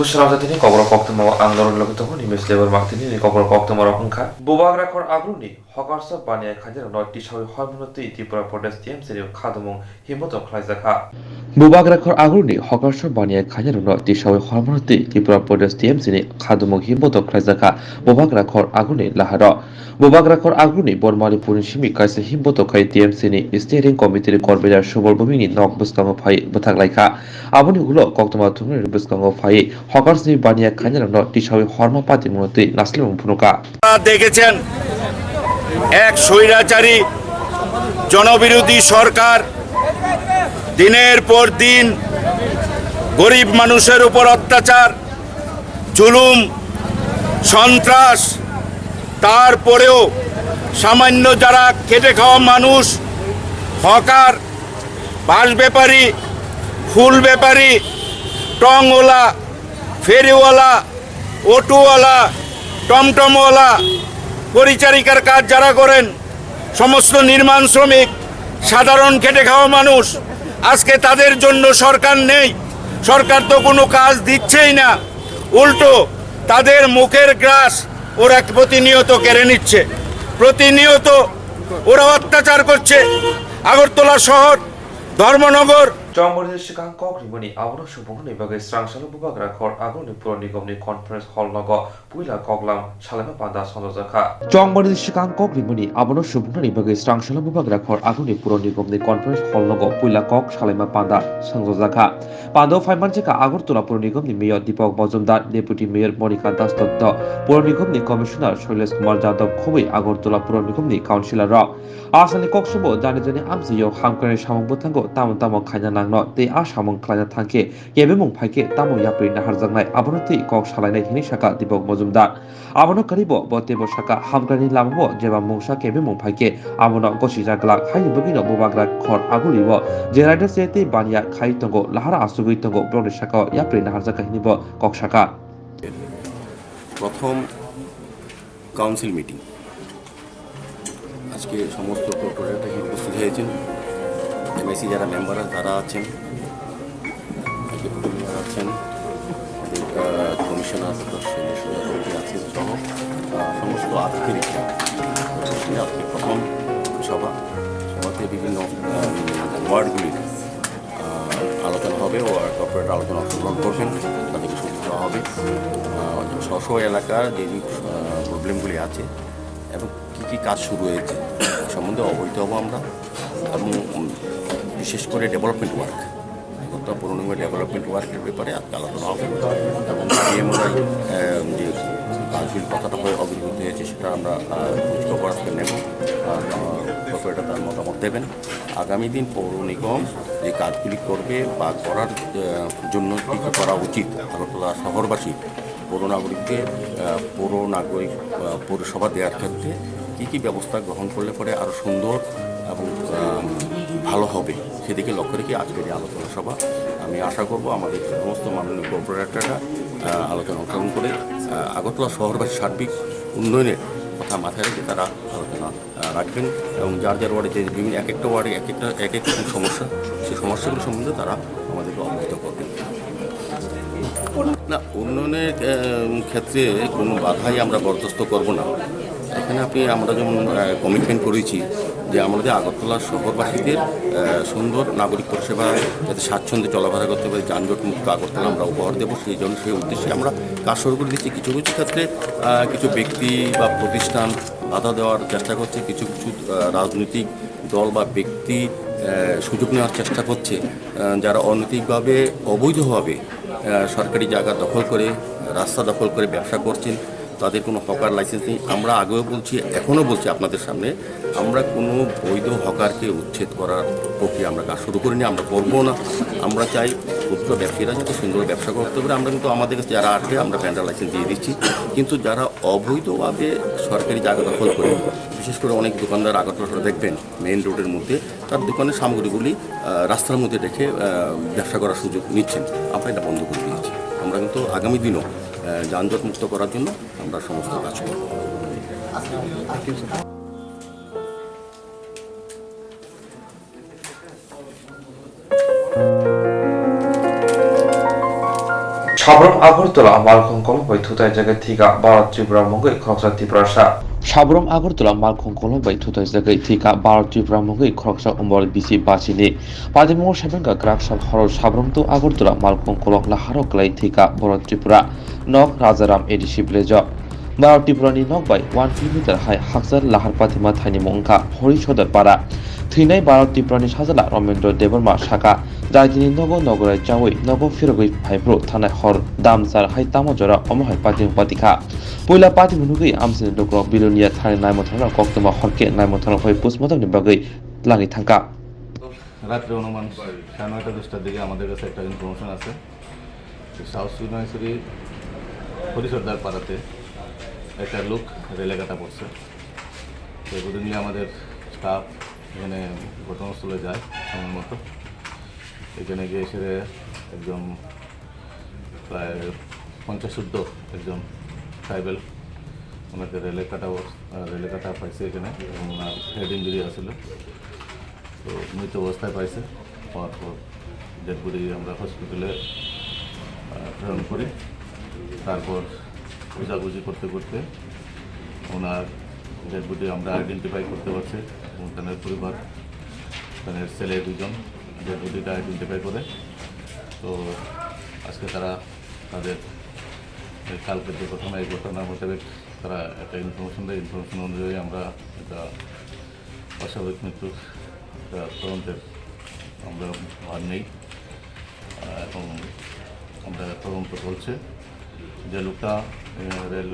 Bushnawatini Kobra Koktamo Angloran Lokotoni, Miss Level Martini, Kobra Koktamo Rapunka, Bubagra or Agruni, Hokarsa Bania Kaja, not Tishawi Hormonati, Tipura Protest TMC, Kadamon, Himoto Klaizaka. Bubagra or Agruni, Hokarsa Bania Kaja, not Tishawi Hormonati, Tipura Protest TMC, Kadamon Himoto Klaizaka, Bubagra or Agruni, Lahara. Bubagra or Agruni, Bormali Punishimi, Kaisa Himoto Kai TMC, Steering Committee Corbeja, Shubobini, Nok Buskamo Pai, Bataglaika, Abuni Hulo, Koktama Tumir, Buskamo Pai. হকার্সনি বানিয়া খাইনারনো টিসাউই হর্মপাতি মনতে নাসলিম ফুনুকা দেখেছেন এক স্বৈরাচারী জনবিরোধী সরকার দিনের পর দিন গরিব মানুষের উপর অত্যাচার জুলুম সন্ত্রাস তারপরেও সামান্য যারা খেটে খাওয়া মানুষ হকার বাস ব্যাপারী ফুল ব্যাপারী টংওয়ালা ফেরিওয়ালা অটোওয়ালা টমটমওয়ালা পরিচারিকার কাজ যারা করেন সমস্ত নির্মাণ শ্রমিক সাধারণ খেটে খাওয়া মানুষ আজকে তাদের জন্য সরকার নেই সরকার তো কোনো কাজ দিচ্ছেই না উল্টো তাদের মুখের গ্রাস ওরা প্রতিনিয়ত কেড়ে নিচ্ছে প্রতিনিয়ত ওরা অত্যাচার করছে আগরতলা শহর ধর্মনগর 정부의 시간 거리문이 아우로 수봉은 이박의 스랑살로 부박을 걸 아군이 프로니검니 컨퍼런스 홀너거 부일라 거글람 샬레마 반다 선조자카 정부의 시간 거리문이 아우로 수봉은 이박의 스랑살로 부박을 걸 아군이 프로니검니 컨퍼런스 홀너거 부일라 거 샬레마 반다 선조자카 반도 파이만제가 아고르토라 프로니검니 메어 디박 버좀다 데프티 메어 모니카 다스토트 프로니검니 커미셔너 শৈলেশ কুমার যাদব খুবই আগরতলা 프로니검니 কাউন্সিলর 아산이 꼭수보 자네전에 암스요 함께의 사몽부탄고 따문따문 খাইনা নাংনো তে আসামং খাইনা থাঙ্কে কেবেমং ফাইকে তামো ইয়াপ্রি নাহার জাংনাই আবনতি কক সালাইনাই হিনি শাখা দীপক মজুমদার আবনো কারিব বতেব শাখা হামগ্রানি লামবো যেবা মংসা কেবেমং ফাইকে আবনো গসি জাগলা খাইনি বগিনো বুবাগলা খর আগুলিব যে রাইডার সেতে বানিয়া খাইতঙ্গো লাহারা আসুগৈতঙ্গো ব্লনি শাখা ইয়াপ্রি নাহার জাগা হিনিব কক শাখা প্রথম কাউন্সিল মিটিং আজকে সমস্ত কর্পোরেটর উপস্থিত হয়েছেন এমআইসি যারা মেম্বার তারা আছেন আছেন কমিশনার আছেন সহ সমস্ত আধিকারিকরা আজকে প্রথম সভাতে বিভিন্ন ওয়ার্ডগুলির আলোচনা হবে ও কর্পোরেট আলোচনা অংশগ্রহণ করবেন তাদেরকে সুযোগ দেওয়া হবে স্ব এলাকার যে প্রবলেমগুলি আছে এবং কী কী কাজ শুরু হয়েছে সম্বন্ধে অবহিত হব আমরা এবং বিশেষ করে ডেভেলপমেন্ট ওয়ার্ক পুরনো ডেভেলপমেন্ট ওয়ার্কের ব্যাপারে আজকে আলোচনা হবে এবং পিএমওরা যে কাজগুলির কথাটা অগ্রগতি হয়েছে সেটা আমরা খোঁজখবর আজকে নেব কর্পোরেটর তার মতামত দেবেন আগামী দিন পৌর নিগম যে কাজগুলি করবে বা করার জন্য কী কী করা উচিত আগরতলা শহরবাসী পৌর নাগরিককে পৌর নাগরিক পৌরসভা দেওয়ার ক্ষেত্রে কী কী ব্যবস্থা গ্রহণ করলে পরে আরও সুন্দর এবং ভালো হবে সেদিকে লক্ষ্য রেখে আজকের এই আলোচনা সভা আমি আশা করব আমাদের সমস্ত মাননীয় কর্পোরেটররা আলোচনা অংশগ্রহণ করে আগরতলা শহরবাসীর সার্বিক উন্নয়নের কথা মাথায় রেখে তারা আলোচনা রাখবেন এবং যার যার ওয়ার্ডে যে বিভিন্ন এক একটা ওয়ার্ডে এক এক সমস্যা সেই সমস্যাগুলো সম্বন্ধে তারা আমাদেরকে অবহিত করবেন না উন্নয়নের ক্ষেত্রে কোনো বাধাই আমরা বরদাস্ত করব না এখানে আমরা যেমন কমিটমেন্ট করেছি যে আমাদের আগরতলা শহরবাসীদের সুন্দর নাগরিক পরিষেবা যাতে স্বাচ্ছন্দ্যে চলাফেরা করতে পারে যানজট মুক্ত আগরতলা আমরা উপহার দেবো সেই জন্য সেই উদ্দেশ্যে আমরা কাজ শুরু করে দিচ্ছি কিছু কিছু ক্ষেত্রে কিছু ব্যক্তি বা প্রতিষ্ঠান বাধা দেওয়ার চেষ্টা করছে কিছু কিছু রাজনৈতিক দল বা ব্যক্তি সুযোগ নেওয়ার চেষ্টা করছে যারা অনৈতিকভাবে অবৈধভাবে সরকারি জায়গা দখল করে রাস্তা দখল করে ব্যবসা করছেন তাদের কোনো হকার লাইসেন্স নেই আমরা আগেও বলছি এখনও বলছি আপনাদের সামনে আমরা কোনো বৈধ হকারকে উচ্ছেদ করার প্রক্রিয়া আমরা কাজ শুরু করিনি আমরা করবো না আমরা চাই ক্ষুদ্র ব্যবসায়ীরা যাতে সুন্দর ব্যবসা করতে পারে আমরা কিন্তু আমাদের কাছে যারা আসবে আমরা ব্যান্ডার লাইসেন্স দিয়ে দিচ্ছি কিন্তু যারা অবৈধভাবে সরকারি জায়গা দখল করে বিশেষ করে অনেক দোকানদার আগরতলা দেখবেন মেইন রোডের মধ্যে তার দোকানের সামগ্রীগুলি রাস্তার মধ্যে রেখে ব্যবসা করার সুযোগ নিচ্ছেন আমরা এটা বন্ধ করে দিয়েছি আমরা কিন্তু আগামী দিনও যানজট মুক্ত করার জন্য আমরা সমস্ত কাজ করব সাবরম আগরতলা মালখং কলমবাই থুতাই জায়গায় থিকা ভারত ত্রিপুরা মঙ্গই খরকসা ত্রিপুরাসা সাবরম আগরতলা মালখং কলমবাই থুতাই জায়গায় থিকা ভারত ত্রিপুরা মঙ্গই খরকসা উম্বর বিসি বাসিনি পাদিমো সাবেঙ্গা গ্রাকসাল হরর সাবরম তো আগরতলা মালখং কলক লাহারক লাই থিকা ভারত ত্রিপুরা নক রাজারাম এডিসি ভিলেজ ভারত ত্রিপুরানি নক বাই 1 কিলোমিটার হাই হাকসার লাহার পাতিমা থাইনি মংকা হরি সদর পাড়া থৈनाय भारत त्रिपुरानि साजाला रमेन्द्र देबर्मा साका जाय दिनै नगो नगराय जावै नगो फिरगै फाइब्रो थानाय हर दामसार हाय तामजरा अमहाय पातिं पातिखा पहिला पाति मुनुगै आमसिन डक्र बिलोनिया थानाय नायमथाना कक्तमा हरके नायमथाना फाइ पुष्पमतनि बागै लागै थांका রাত্রে অনুমান 9:30-10টার দিকে আমাদের কাছে একটা ইনফরমেশন আছে সাউথ সুইনাইসরি হরিসর্দার পাড়াতে একটা লোক রেলে কাটা পড়ছে তো এগুলি আমাদের স্টাফ এখানে ঘটনাস্থলে যায় সময় মতো এখানে গিয়ে এসে একজন প্রায় 50 একজন ট্রাইবেল ওনাকে রেলে কাটা পাইছে এখানে এবং ওনার হেড ইঞ্জুরি আসলে তো মৃত অবস্থায় পাইছে পাওয়ার পর ডেড বডি আমরা হসপিটালে প্রেরণ করি তারপর খোঁজাখুঁজি করতে করতে ওনার ডেড বডি আমরা আইডেন্টিফাই করতে পারছি এবং তাদের পরিবার তাদের ছেলে দুজন ডেড বডিটা আইডেন্টিফাই করে তো আজকে তারা তাদের কালকে যে ঘটনা এই ঘটনার মোতাবেক তারা একটা ইনফরমেশন দেয় ইনফরমেশন অনুযায়ী আমরা একটা অস্বাভাবিক মৃত্যুর একটা তদন্তের আমরা ভার নেই এবং আমরা তদন্ত চলছে যে লোকটা রেল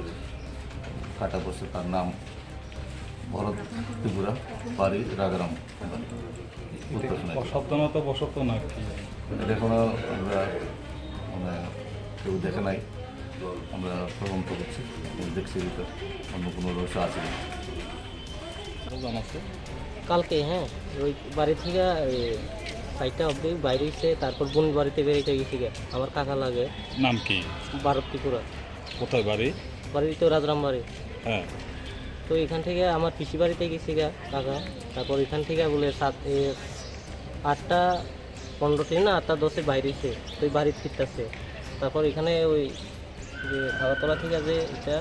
কাটা বসে তার নাম ভরত ত্রিপুরা বাড়ি রাজারাম অসাবধানতা বশত না এটা এখনো আমরা মানে কেউ দেখে নাই আমরা তদন্ত করছি দেখছি অন্য কোনো রহস্য আছে জানাচ্ছে কালকে হ্যাঁ ওই বাড়ি থেকে 4টা অবধি বাইরে এসে তারপর বোন বাড়িতে বেরিয়ে গেছি আমার কাকা লাগে নাম কি ভারত ত্রিপুরা কোথায় বাড়ি বাড়ি তো রাজরাম বাড়ি হ্যাঁ তো এখান থেকে আমার পিসি বাড়িতে গেছি কাকা তারপর এখান থেকে বলে 8টা 15 না 8টা 10 বাইরে এসে তো ওই বাড়ি ফিরতেছে তারপর এখানে ওই যে খাওয়াতলা থেকে যে এটা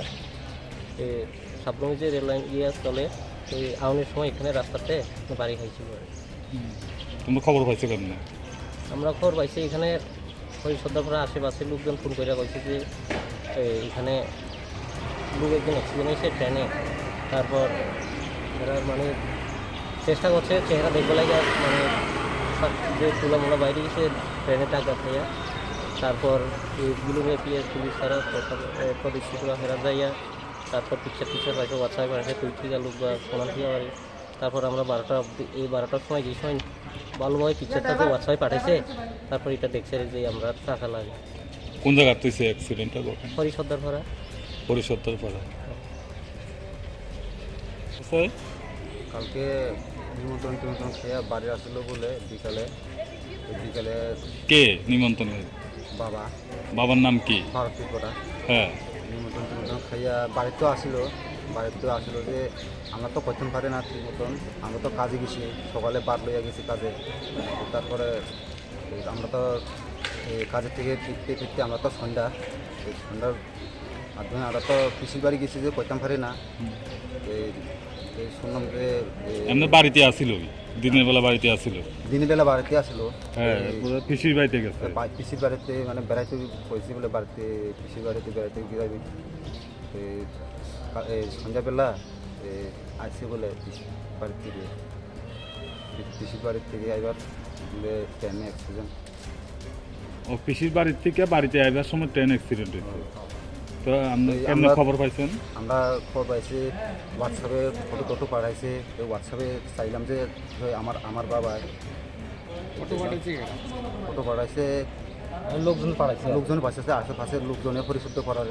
সাবরমে যে রেললাইন চলে ওই আউনের সময় এখানে রাস্তাতে বাড়ি খাইছিল তোমরা খবর পাইছো কেমন আমরা খবর পাইছি এখানে ওই সর্দারপাড়া আশেপাশে লোকজন ফোন করে কইছে যে এখানে লোক একজন অ্যাক্সিডেন্ট হয়েছে ট্রেনে তারপর এরা মানে চেষ্টা করছে চেহারা দেখবে লাগে মানে যে তুলামুলা বাইরে গেছে ট্রেনে টাকা খাইয়া তারপর এইগুলো পিএস পুলিশ তারা প্রদীক্ষিতরা ফেরা যাইয়া তারপর পিকচার পাইছে হোয়াটসঅ্যাপে পাঠাচ্ছে তুই ঠিক লোক বা ফোন ঠিক পারি তারপর আমরা 12টার সময় যে সময় ভালোভাবে পিকচারটা যে হোয়াটসঅ্যাপে পাঠাইছে তারপর এটা দেখছে যে আমরা টাকা লাগে কোন জায়গায় তুইছে অ্যাক্সিডেন্টটা হরি সর্দারপাড়া পরিষদের পাড়া কালকে নিমন্ত্রণ খেয়ে বাড়ি আসলো বলে বিকালে কে নিমন্ত্রণ বাবার নাম কি ভারত ত্রিপুরা হ্যাঁ নিমন্ত্রণ খাইয়া বাড়িতেও আসলো যে আমরা তো করতে পারি না ঠিক মতন আমরা তো কাজে গেছি সকালে বার লইয়া গেছি কাজে তারপরে আমরা তো কাজের থেকে ফিরতে আমরা তো সন্ধ্যার মাধ্যমে আমরা তো পিসির বাড়ি গেছি যে করতে পারি না শুনলাম যে এমনি বাড়িতে আসিল দিনের বেলা বাড়িতে আসিল বাড়িতে আসলো হ্যাঁ পিসির বাড়িতে গেছে পিসির বাড়িতে মানে বেড়াইতে হয়েছে বলে বাড়িতে পিসির বাড়িতে বেড়াইতে গিয়ে সন্ধ্যাবেলা আসছে বলে পিসির বাড়ির থেকে আইবার ট্রেনে অ্যাক্সিডেন্ট ও পিসির বাড়ির থেকে বাড়িতে আইবার সময় ট্রেন অ্যাক্সিডেন্ট হয়েছে তো আপনি খবর পাইছেন আমরা খবর পাইছি হোয়াটসঅ্যাপে ফটো পাঠাইছে ওই হোয়াটসঅ্যাপে চাইলাম যে আমার বাবা ফটো পাঠাইছে লোকজন পাঠাইছে আশেপাশে লোকজনে পরিশুদ্ধ করার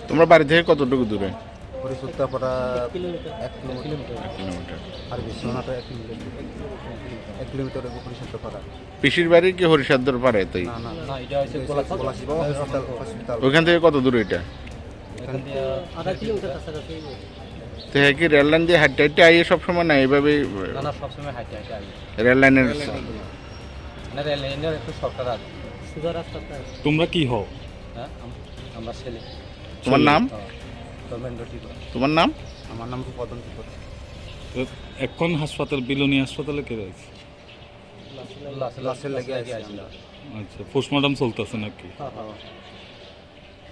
তোমরা বাড়ি থেকে কতটুকু দূরে পরিশুদ্ধ করা 1 কিলোমিটার আর বেশি না 1 কিলোমিটার পরিশুদ্ধ করা পিসির বাড়ি কি হরিসাদ্দর পারে তাই না এটা হচ্ছে হসপিটাল ওইখান থেকে কত দূর এটা আধা কিলোমিটার কাছাকাছি তো হ্যাঁ কি রেল লাইন দিয়ে হাঁটতে হাঁটতে আইয়ে সবসময় না এইভাবে না সবসময় হাইটে রেল লাইনের রেল লাইনের একটু সরকার আছে সুদা রাস্তাটা তোমরা কি হও হ্যাঁ আমরা ছেলে। তোমার নাম? ধর্মেন্দ্র ত্রিপুরা। তোমার নাম? আমার নাম পদন ত্রিপুরা। তো এখন হাসপাতাল বিলোনি হাসপাতালে কে রয়েছে? লাশের লেগে আছি আমরা। আচ্ছা, পোস্টমর্টম চলতেছে নাকি?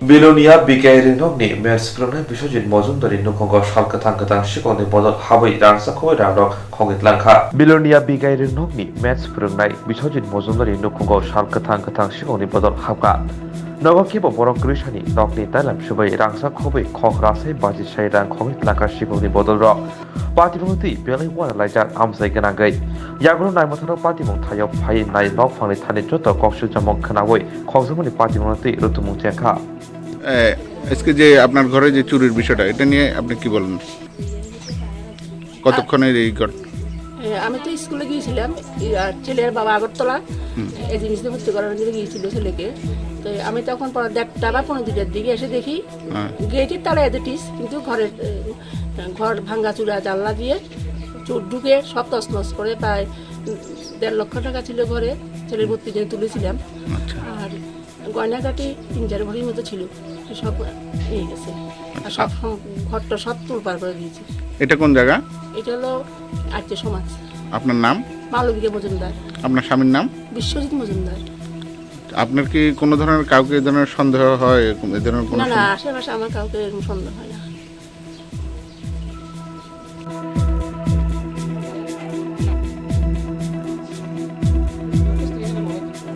Bilonia Bigairin Nogni, Merspilone, Bishojin Mozundarin Nukongo, Shalka Tankatan, Shikoni Bodol, Hawaii, Dansa Koirano, Kongit Lanka. Bilonia Bigairin Nogni, Merspilone, Bishojin Mozundarin Nukongo, Shalka Tankatan, Shikoni Bodol, Haka. Nogokibo Borok Grishani, Nogni Dalam Shubai, Rangsa Kobe, Kokrase, Baji Shaidan, Kongit Lanka, Shikoni Bodol Rock. Patimoti, Billy One Lajan, Amsay Ganagay. Yaguno Naimotano Patimon, Tayo Pai, Nai, Nok, Fani, Tani, Joto, Kokshu Jamon Kanaway, Kongsamoni Patimoti, Rutumuntiaka. আজকে যে আপনার ঘরে যে চুরির বিষয়টা, এটা নিয়ে আপনি কি বলেন? কতক্ষণের এই ঘটনা? আমি তো স্কুলে গিয়েছিলাম, আর ছেলের বাবা আগরতলা এই জিনিসটা ভর্তি করার জন্য গিয়েছিল ছেলেকে। তো আমি তখন 1:30 বা 1:45টার দিকে এসে দেখি গেটের তালা এদিটিস, কিন্তু ঘর ভাঙ্গা চূড়া জানলা দিয়ে চোর ঢুকে সব তছনছ করে। প্রায় 1.5 লক্ষ টাকা ছিল ঘরে, ছেলের ভর্তি জন্য তুলেছিলাম। আর গয়নাগাটি 3-4 ভরির মতো ছিল, সব নিয়ে গেছে। আর সব ঘরটা সব তুলপার করে দিয়েছে। এটা কোন জায়গা? এটা হলো আর্য সমাজ। আপনার নাম? মালবিকা মজুমদার। আপনার স্বামীর নাম? বিশ্বজিৎ মজুমদার। আপনার কি কোনো ধরনের কাউকে এই ধরনের সন্দেহ হয়? এই ধরনের কোনো না না, আশেপাশে আমার কাউকে এরকম সন্দেহ হয় না।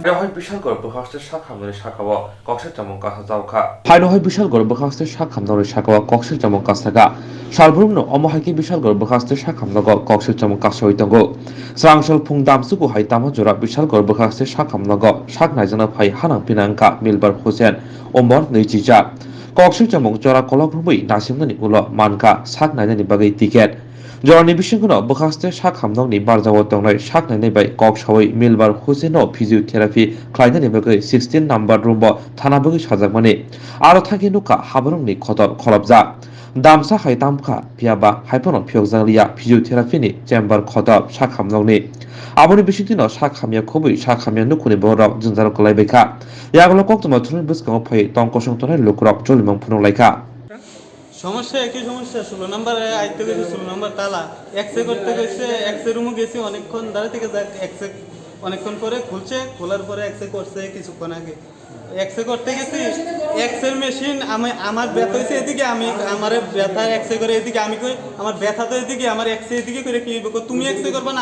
Hainohoi Bishal Gorbukhastes Shakhamnori Shakawa, Koksha Jamon Kasa Zauka. Hainohoi Bishal Gorbukhastes Shakhamnori Shakawa, Koksha Jamon Kasaga. Shalbrumno, Omohaki Bishal Gorbukhastes Shakamnago, Koksha Jamon Kasoitango. Srangshal Pungdam Suku Haitama Jura Bishal Gorbukhastes Shakamnago, Shaknaizana Pai Hanang Pinanka, Milbar Hussein, Omor Nijija. Koksha Jamon Jora Kologrumi, Nasimani Ulo, Manka, Saknaizani Bagay Ticket. Jorani Bishinguno, Bukhaste Shakhamnogni Barzawatongai, Shaknani by Kokshawai, Milbar Husino, Physiotherapy, Kleinani Bagay, 16 number Rumbo, Tanabugi Shazamani, Arotaki Nuka, Habaroni Kotor, Kolabza, Damsa Haitamka, Piaba, Hypono Pyozalia, Physiotherapy, Chamber Kotor, Shakhamnogni. Aboni Bishitino, Shakhamia Kobi, Shakhamia Nukuni Bora, Junzaro Kolabeka. Yagolo Koktuma Tun Busco Pay, Don Koshon Lukrop, Jolimon Punoleka. সমস্যা একই সমস্যা, 16 নম্বর আইতে গেছে, 16 নম্বর তালা x-ray করতে গেছে, x-ray রুমে গেছি অনেকক্ষণ দাঁড়া থেকে এক্সরে অনেকক্ষণ পরে খুলছে, খোলার পরে এক্সরে করছে কিছুক্ষণ আগে। এক্সরে করতে গেছি, এক্সরে মেশিন আমার ব্যথা হয়েছে এদিকে, আমি আমার ব্যথা এক্সরে করে এদিকে, আমি কই আমার ব্যথা তো এদিকে, আমার এক্সরে এদিকে করে কি হইব, তুমি এক্সরে করবা না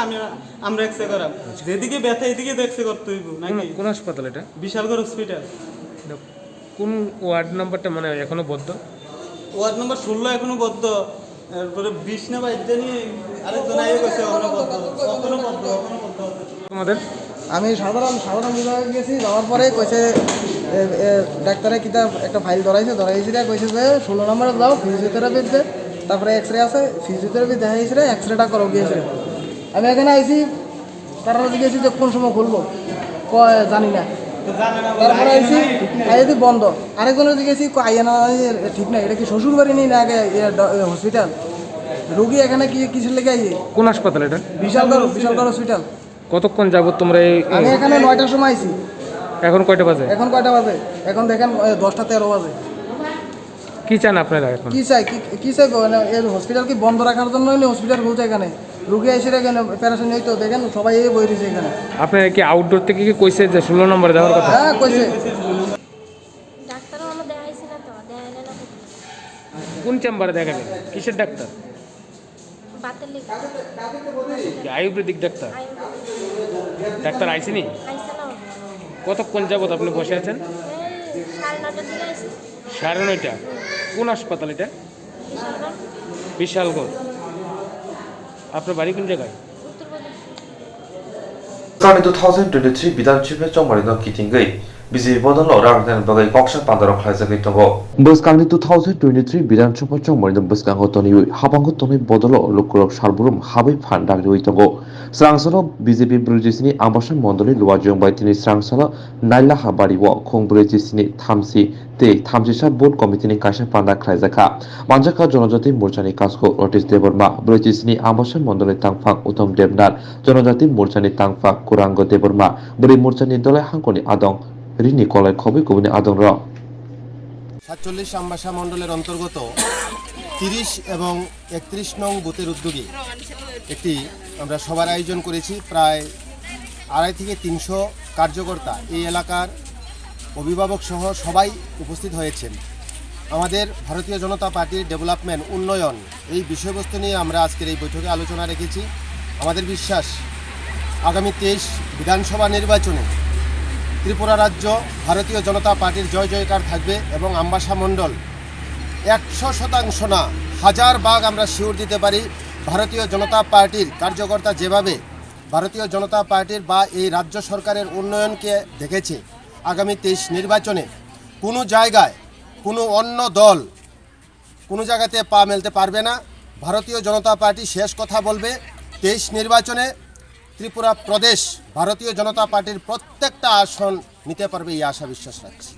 আমরা এক্সরে করাম, যেদিকে ব্যথা এদিকে তো এক্সরে করতে হইব নাকি? কোন হাসপাতাল এটা? বিশালগড় হসপিটাল। কোন ওয়ার্ড নাম্বারটা মানে এখনো বদ্ধ? ওয়ার্ড নম্বর 16 এখনো বদ্ধ, এরপরে 20 না 22 জানি আরেকজন আইয়ে গেছে এখনো বদ্ধ। তোমাদের? আমি সাধারণ বিভাগে গেছি, যাওয়ার পরে কইছে ডাক্তারে কিতাব একটা ফাইল ধরাইছে কইছে যে 16 নম্বরে যাও ফিজিওথেরাপিতে, তারপরে এক্সরে আছে, ফিজিওথেরাপি দেখাইছে, এক্সরেটা করো গিয়েছে। আমি এখানে আইছি, তারা জিজ্ঞেসি যে কোন সময় খুলবো, কয় জানি না। তারপরে আইসি আইদি বন্ধ, আরেকজনের জিজ্ঞেসি আইয়া না, ঠিক না, এটা কি শ্বশুর বাড়ি নেই না আগে হসপিটাল? রোগী এখানে কি কিসের লেগে আইছে? কোন হাসপাতাল এটা? বিশালগড় হসপিটাল। কতক্ষণ যাবত তোমরা? আমি এখানে 9টার সময় আইছি। এখন কয়টা বাজে? এখন দেখেন 10টা 13 বাজে। কি চান আপনারা এখন? কি চাই হসপিটাল কি বন্ধ রাখার জন্য হসপিটাল খুলছে এখানে, রুগী এসে এখানে প্যারাশন হইতো, দেখেন সবাই বই রয়েছে এখানে। আপনারা কি আউটডোর থেকে কি কইছে যে 16 নম্বরে যাওয়ার কথা? হ্যাঁ কইছে। ডাক্তারও আমরা দেখাইছি না তো, দেখাইলে না। কোন চেম্বারে দেখাবেন? কিসের ডাক্তার? বাতের লিখা। আয়ুর্বেদিক ডাক্তার? ডাক্তার আইসিনি? আইছে না। কতক্ষণ যাবত আপনি বসে আছেন? 9:30টার দিকে আইছে। 9:30? কোন হাসপাতাল এটা? বিশালগড়। আপনার বাড়ি কোন জায়গায়? Starting 2023 Bidanchipe Chongmarino Kitingay, Busy Bodolo Rangdan Bagay Koksha Pandaro Klazaki Togo. Buskangni 2023 Bidanchipe Chongmarino Buskango Tony, Habango Tony Bodolo, Lukurok Shalburum, Habi Pandak Togo. Srangsolo, BJP Brujisini, Ambashan Mondoli, Luajong by Tini Srangsolo, Naila Habari Walk, Kong Brujisini, Tamsi, Te, Tamsisha Board Committee Kasha Panda Klazaka, Manjaka Jonajati Murchani Kasko, Otis Deborma, Brujisini, Ambashan Mondoli Tangfak, Utom Debnar, Jonajati Murchani Tangfak, Kurango Deborma, Buri Murchani Dole Hankoni Adong, Rini Kolai Kobi Kubini Adong Ro. 47 Ambassa মণ্ডলের অন্তর্গত 30 এবং 31 নং বুথের উদ্যোগে একটি আমরা সভার আয়োজন করেছি। প্রায় 250 থেকে 300 কার্যকর্তা এই এলাকার অভিভাবক সহ সবাই উপস্থিত হয়েছেন। আমাদের ভারতীয় জনতা পার্টির ডেভেলপমেন্ট উন্নয়ন এই বিষয়বস্তু নিয়ে আমরা আজকের এই বৈঠকে আলোচনা রেখেছি। আমাদের বিশ্বাস আগামী 23 বিধানসভা নির্বাচনে ত্রিপুরা রাজ্য ভারতীয় জনতা পার্টির জয় জয়কার থাকবে এবং আমবাসা মণ্ডল 100% না 1000 ভাগ আমরা শিওর দিতে পারি। ভারতীয় জনতা পার্টির কার্যকর্তা যেভাবে ভারতীয় জনতা পার্টির বা এই রাজ্য সরকারের উন্নয়নকে দেখেছে, আগামী 23 নির্বাচনে কোনো জায়গায় কোনো অন্য দল কোনো জায়গাতে পা মেলতে পারবে না। ভারতীয় জনতা পার্টি শেষ কথা বলবে। 23 নির্বাচনে ত্রিপুরা প্রদেশ ভারতীয় জনতা পার্টির প্রত্যেকটা আসন নিতে পারবে এই আশা বিশ্বাস রাখছি।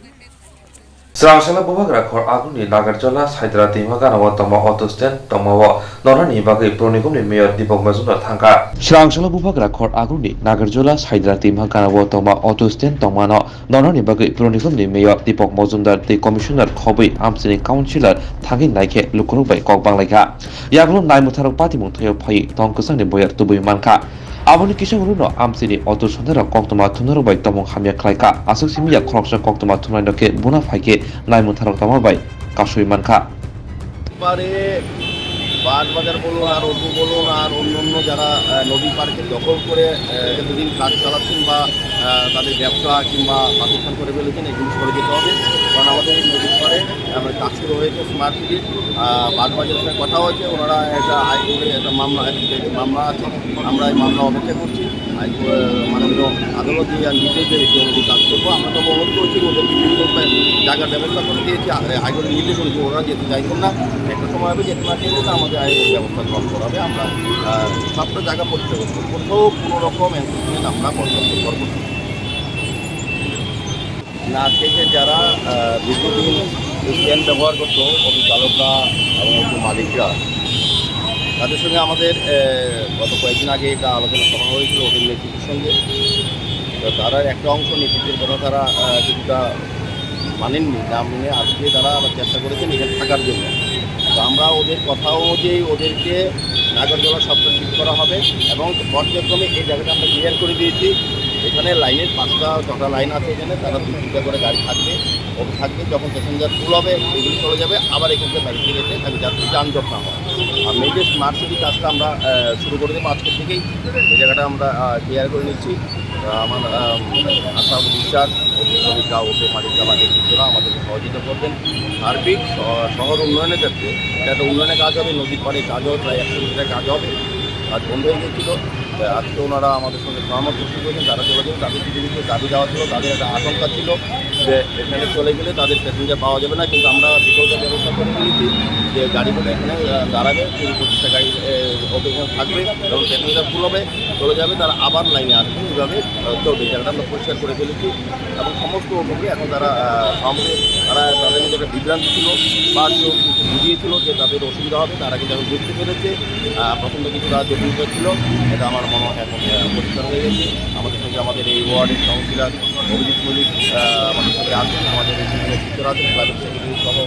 Srangsala bubagra khor aguni Nagarjala Saidra Timaga Nawatama Autosten Tomawa Norani Bagi Pronigum Mayor Dipok Mazuna Thanga Srangsala bubagra khor aguni Nagarjala Saidra Timaga Nawatama Autosten Tomano Norani Bagi Pronigum Mayor Dipok Mazundar the Commissioner Khobi Amsini Councillor Thangin Naike Lukurubai Kokbanglaika Yaglo Naimutharok Party Muthayo Pai Tongkusang ni Boyar Tubui Manka Aboni Kisharuno Amsini Autosondera Koktoma Tunurubai Tomong Hamya Klaika Asuk Simia Kroksa Koktoma Tunainoke Buna Faike Naimutharok Tamabai Kashui Manka পারে বাজার বলুন আর auto বলুন আর অন্য যারা নদী পার্কে দখল করে এতদিন কাজ চালাচ্ছেন বা তাদের ব্যবসা কিংবা প্রতিষ্ঠান করে ফেলেছেন, এগুলি সরে যেতে হবে। কারণ আমাদের এই নদীর পাড়ে কাজ শুরু হয়েছে স্মার্ট সিটির বাজারের সঙ্গে কথা হয়েছে, ওনারা একটা আয় করে একটা মামলা আছে, আমরা এই মামলা অপেক্ষা করছি। মাননীয় আদালত যে নির্দেশ দেবে নদী কাজ করবো, আমরা তো অনুরোধ করছি ওদের বিভিন্ন জায়গার ব্যবস্থা করে দিয়েছি, হাইকোর্টের নির্দেশ অনুযায়ী ওরা যেতে চাইছেন না, একটা সময় হবে যেতে না চাইলে না আমাদের আইনের ব্যবস্থা গ্রহণ করা হবে। আমরা সবটা জায়গা পরিষ্কার করবো, কোথাও কোনো রকম এনফোর্সমেন্ট আমরা পর্যাপ্ত করবো না। থেকে যারা দীর্ঘদিন স্ট্যান্ড ব্যবহার করতো অটো চালকরা এবং অটো মালিকরা, তাদের সঙ্গে আমাদের গত কয়েকদিন আগে এটা আলোচনা করা হয়েছিল ওদের নেতৃত্বের সঙ্গে। তো তারা একটা অংশ নেতৃত্বের কথা তারা কিছুটা মানেননি, না মেনে আজকে তারা চেষ্টা করেছেন এখানে থাকার জন্য। তো আমরা ওদের কথা অনুযায়ী ওদেরকে নাগরজোলা সবটা ঠিক করা হবে এবং পর্যায়ক্রমে এই জায়গাটা আমরা ক্লিয়ার করে দিয়েছি। এখানে লাইনের 5টা 6টা লাইন আছে, এখানে তারা 2-3টা করে গাড়ি থাকবে, ওটা থাকবে। যখন প্যাসেঞ্জার ফুল হবে এগুলি চলে যাবে, আবার এখানকে বাড়িতে গেছে তাহলে যাতে যানজট না হয়। আর মেয়েদের স্মার্ট সিটি কাজটা আমরা শুরু করে দেবো আজকের থেকেই, এই জায়গাটা আমরা ক্লিয়ার করে নিচ্ছি। আমার আশা বিশ্বাস শ্রমিকরা ওকে মালিকরা বা নেতৃত্বরা আমাদেরকে সহযোগিতা করবেন। সার্বিক শহর উন্নয়নের ক্ষেত্রে এটা একটা উন্নয়নের কাজ হবে, নদীর পাড়ে কাজও প্রায় 100 মিটার কাজ হবে। কাজ বন্ধ হয়ে গিয়েছিল, আজকে ওনারা আমাদের সঙ্গে সহমত পোষণ করেছেন, তারা চলে যাবেন। তাদের কিছু কিছু দাবি দেওয়া ছিল, তাদের একটা আশঙ্কা ছিল যে এখানে চলে গেলে তাদের প্যাসেঞ্জার পাওয়া যাবে না, কিন্তু আমরা বিকল্পের ব্যবস্থা করে দিয়েছি যে গাড়িগুলো এখানে দাঁড়াবে, 20-25টা গাড়ি ওকে এখানে থাকবে, এবং প্যাসেঞ্জার ফুল হবে চলে যাবে, তারা আবার লাইনে আসবে, কীভাবে চলবে এই জায়গাটা আমরা পরিষ্কার করে ফেলেছি। এবং সমস্ত ওকে এখন তারা সহমতে তারা তাদের মধ্যে একটা বিভ্রান্তি ছিল বা কেউ বুঝিয়েছিল যে তাদের অসুবিধা হবে, তারা কিন্তু এখন বুঝতে পেরেছে। প্রথমে কিছুটা জটিল ছিল, এটা আমার মনে হয় এখন পরিষ্কার হয়ে গেছে। আমাদের সঙ্গে আমাদের এই ওয়ার্ডের কাউন্সিলর অভিজিৎ মল্লিক আমাদের সঙ্গে আছেন, আমাদের এই শিক্ষকরা আছেন, ক্লাবের সেক্রেটারি সহ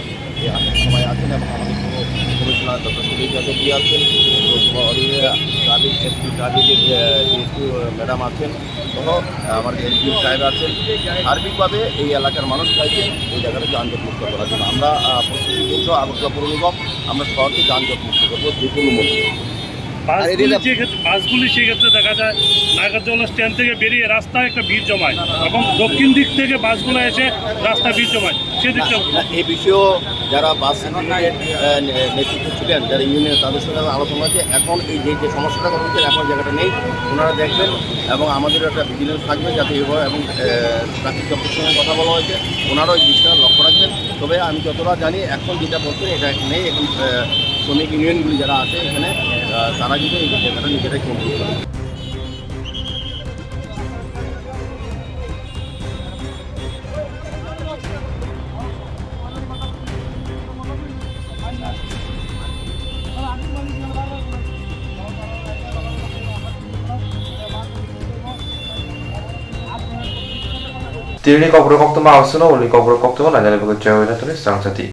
সবাই আছেন, এবং আমাদের কোনো কমিশনার ডক্টর সুদীপ যাদবী আছেন, ট্রাফিক এসপি ট্রাফিকের ডিএসপি ম্যাডাম আছেন, সহ আমার এসপি সাহেব আছেন। সার্বিকভাবে এই এলাকার মানুষ চাইছে এই জায়গাটা যানজট মুক্ত করার জন্য। আমরা প্রস্তুতি বলছ আগরতলা পৌর নিগম, আমরা শহরকে যানজট মুক্ত করবো যে কোনো মধ্যে। বাসগুলি সেক্ষেত্রে দেখা যায় নাগরজোলা স্ট্যান্ড থেকে বেরিয়ে রাস্তায় একটা ভিড় জমায় এবং দক্ষিণ দিক থেকে বাসগুলো এসে রাস্তায় ভিড় জমায়, সেদিকটা এই বিষয়েও যারা বাস সিন্ডিকেট নেতৃত্ব ছিলেন, যারা ইউনিয়ন, তাদের সঙ্গে আলোচনা আছে। এখন এই যে সমস্যাটা হচ্ছে এখন জায়গাটা নেই, ওনারা দেখবেন এবং আমাদের একটা ভিজিলেন্স থাকবে যাতে এভাবে, এবং ট্রাফিক দপ্তরের সঙ্গে কথা বলা হয়েছে, ওনারাও এই জিনিসটা লক্ষ্য রাখবেন। তবে আমি যতটা জানি এখন যেটা বলছেন এটা নেই, এখন শ্রমিক ইউনিয়নগুলি যারা আছে এখানে তারা কিন্তু এই জায়গাটা নিজেরাই কন্ট্রোল করে। Tiri ni kau berkok tu mau seno, uli kau berkok tu mana jadi bekerja wina tulis sang sati.